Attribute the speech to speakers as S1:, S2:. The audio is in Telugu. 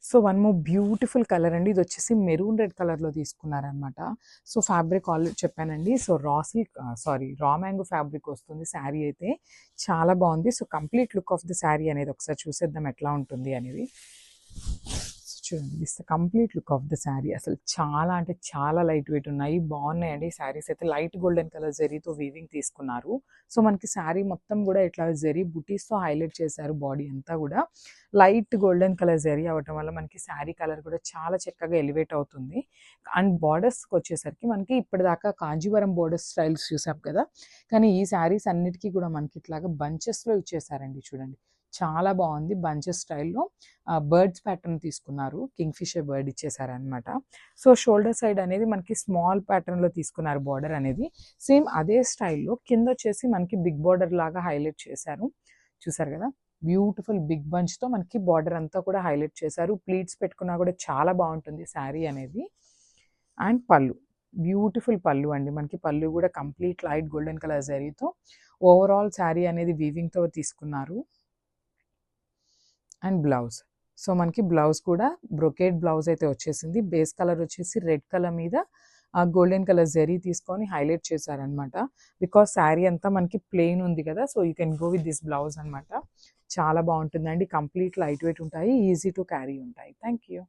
S1: So one more beautiful colour అండి. ఇది వచ్చేసి మెరూన్ రెడ్ కలర్లో తీసుకున్నారనమాట. సో ఫ్యాబ్రిక్ ఆల్రెడీ చెప్పానండి. సో రా మ్యాంగో ఫ్యాబ్రిక్ వస్తుంది శారీ అయితే. చాలా బాగుంది. So complete look of the sari అనేది ఒకసారి చూసేద్దాం ఎట్లా ఉంటుంది అనేది. చూడండి, this the complete look of the sari. అసలు చాలా అంటే చాలా లైట్ వెయిట్ ఉన్నాయి, బాగున్నాయండి. శారీస్ అయితే లైట్ గోల్డెన్ కలర్ జరీతో వీవింగ్ తీసుకున్నారు. సో మనకి శారీ మొత్తం కూడా ఇట్లా జరీ బుటీస్తో హైలైట్ చేశారు. బాడీ అంతా కూడా లైట్ గోల్డెన్ కలర్ జరీ అవ్వటం వల్ల మనకి శారీ కలర్ కూడా చాలా చక్కగా ఎలివేట్ అవుతుంది. అండ్ బార్డర్స్కి వచ్చేసరికి మనకి ఇప్పటిదాకా కాంజీవరం బోర్డర్ స్టైల్స్ చూసాం కదా, కానీ ఈ శారీస్ అన్నిటికీ కూడా మనకి ఇట్లాగా బంచెస్లో ఇచ్చేసారండి. చూడండి, చాలా బాగుంది. బంచెస్ స్టైల్లో బర్డ్స్ ప్యాటర్న్ తీసుకున్నారు, కింగ్ ఫిషర్ బర్డ్ ఇచ్చేసారనమాట. సో షోల్డర్ సైడ్ అనేది మనకి స్మాల్ ప్యాటర్న్లో తీసుకున్నారు బార్డర్ అనేది. సేమ్ అదే స్టైల్లో కింద వచ్చేసి మనకి బిగ్ బార్డర్ లాగా హైలైట్ చేశారు. చూసారు కదా, బ్యూటిఫుల్ బిగ్ బంచ్తో మనకి బార్డర్ అంతా కూడా హైలైట్ చేశారు. ప్లీట్స్ పెట్టుకున్నా కూడా చాలా బాగుంటుంది శారీ అనేది. అండ్ పళ్ళు, బ్యూటిఫుల్ పళ్ళు అండి. మనకి పళ్ళు కూడా కంప్లీట్ లైట్ గోల్డెన్ కలర్ జరీతో ఓవరాల్ శారీ అనేది వీవింగ్తో తీసుకున్నారు. అండ్ బ్లౌజ్, సో మనకి బ్లౌజ్ కూడా బ్రొకేడ్ బ్లౌజ్ అయితే వచ్చేసింది. బేస్ కలర్ వచ్చేసి రెడ్ కలర్ మీద గోల్డెన్ కలర్ జరీ తీసుకొని హైలైట్ చేశారనమాట. బికాస్ శారీ అంతా మనకి ప్లెయిన్ ఉంది కదా, so you can go with this blouse అనమాట. చాలా బాగుంటుందండి. కంప్లీట్ లైట్ వెయిట్ ఉంటాయి, ఈజీ టు క్యారీ ఉంటాయి. Thank you.